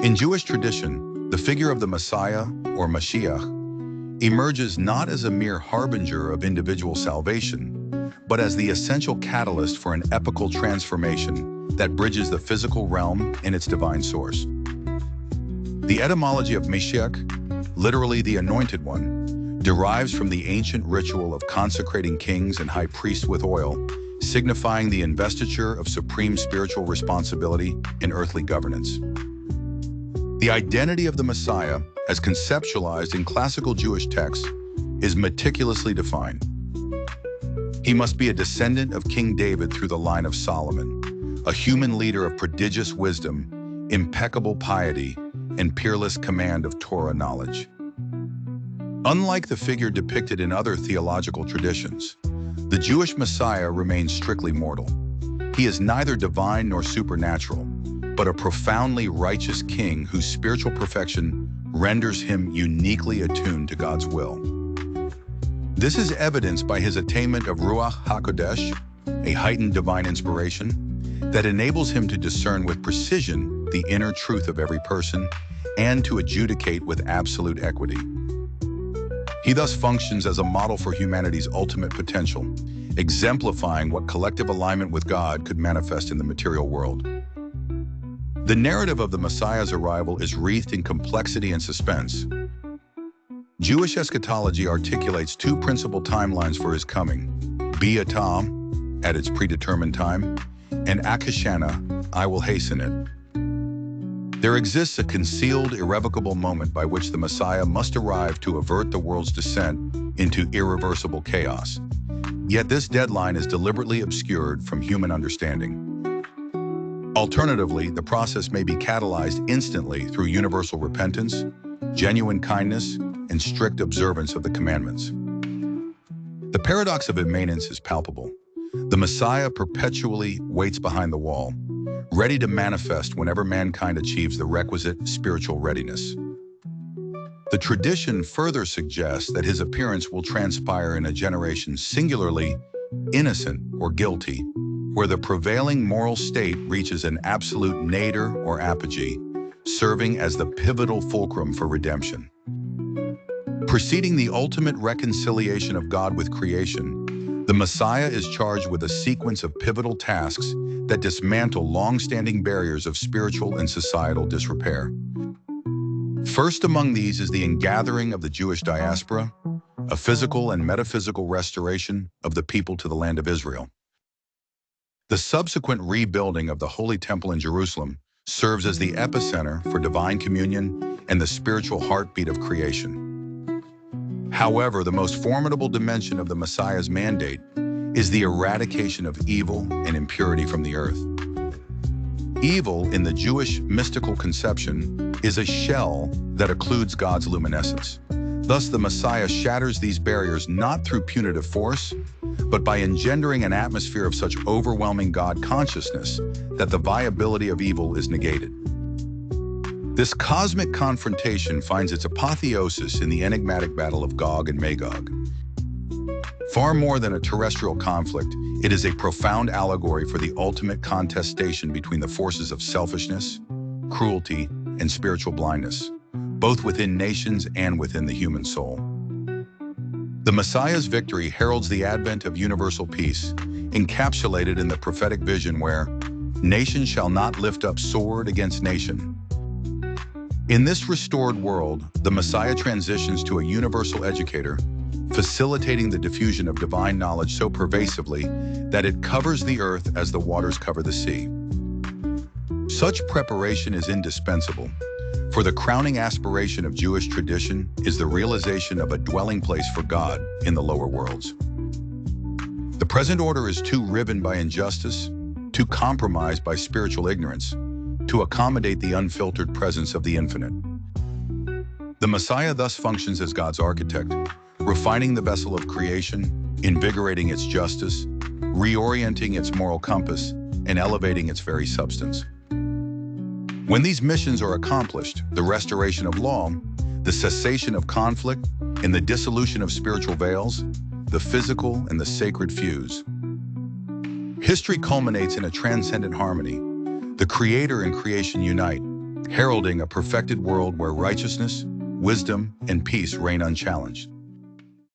In Jewish tradition, the figure of the Messiah, or Mashiach, emerges not as a mere harbinger of individual salvation, but as the essential catalyst for an epical transformation that bridges the physical realm and its divine source. The etymology of Mashiach, literally the Anointed One, derives from the ancient ritual of consecrating kings and high priests with oil, signifying the investiture of supreme spiritual responsibility in earthly governance. The identity of the Messiah, as conceptualized in classical Jewish texts, is meticulously defined. He must be a descendant of King David through the line of Solomon, a human leader of prodigious wisdom, impeccable piety, and peerless command of Torah knowledge. Unlike the figure depicted in other theological traditions, the Jewish Messiah remains strictly mortal. He is neither divine nor supernatural, but a profoundly righteous king whose spiritual perfection renders him uniquely attuned to God's will. This is evidenced by his attainment of Ruach HaKodesh, a heightened divine inspiration, that enables him to discern with precision the inner truth of every person and to adjudicate with absolute equity. He thus functions as a model for humanity's ultimate potential, exemplifying what collective alignment with God could manifest in the material world. The narrative of the Messiah's arrival is wreathed in complexity and suspense. Jewish eschatology articulates two principal timelines for his coming: B'atah, at its predetermined time, and Akashana, I will hasten it. There exists a concealed, irrevocable moment by which the Messiah must arrive to avert the world's descent into irreversible chaos. Yet this deadline is deliberately obscured from human understanding. Alternatively, the process may be catalyzed instantly through universal repentance, genuine kindness, and strict observance of the commandments. The paradox of immanence is palpable. The Messiah perpetually waits behind the wall, ready to manifest whenever mankind achieves the requisite spiritual readiness. The tradition further suggests that his appearance will transpire in a generation singularly innocent or guilty, where the prevailing moral state reaches an absolute nadir or apogee, serving as the pivotal fulcrum for redemption. Preceding the ultimate reconciliation of God with creation, the Messiah is charged with a sequence of pivotal tasks that dismantle long-standing barriers of spiritual and societal disrepair. First among these is the ingathering of the Jewish diaspora, a physical and metaphysical restoration of the people to the land of Israel. The subsequent rebuilding of the Holy Temple in Jerusalem serves as the epicenter for divine communion and the spiritual heartbeat of creation. However, the most formidable dimension of the Messiah's mandate is the eradication of evil and impurity from the earth. Evil, in the Jewish mystical conception, is a shell that occludes God's luminescence. Thus, the Messiah shatters these barriers not through punitive force, but by engendering an atmosphere of such overwhelming God consciousness that the viability of evil is negated. This cosmic confrontation finds its apotheosis in the enigmatic battle of Gog and Magog. Far more than a terrestrial conflict, it is a profound allegory for the ultimate contestation between the forces of selfishness, cruelty, and spiritual blindness, both within nations and within the human soul. The Messiah's victory heralds the advent of universal peace, encapsulated in the prophetic vision where nation shall not lift up sword against nation. In this restored world, the Messiah transitions to a universal educator, facilitating the diffusion of divine knowledge so pervasively that it covers the earth as the waters cover the sea. Such preparation is indispensable, for the crowning aspiration of Jewish tradition is the realization of a dwelling place for God in the lower worlds. The present order is too riven by injustice, too compromised by spiritual ignorance, to accommodate the unfiltered presence of the infinite. The Messiah thus functions as God's architect, refining the vessel of creation, invigorating its justice, reorienting its moral compass, and elevating its very substance. When these missions are accomplished, the restoration of law, the cessation of conflict, and the dissolution of spiritual veils, the physical and the sacred fuse. History culminates in a transcendent harmony. The Creator and creation unite, heralding a perfected world where righteousness, wisdom, and peace reign unchallenged.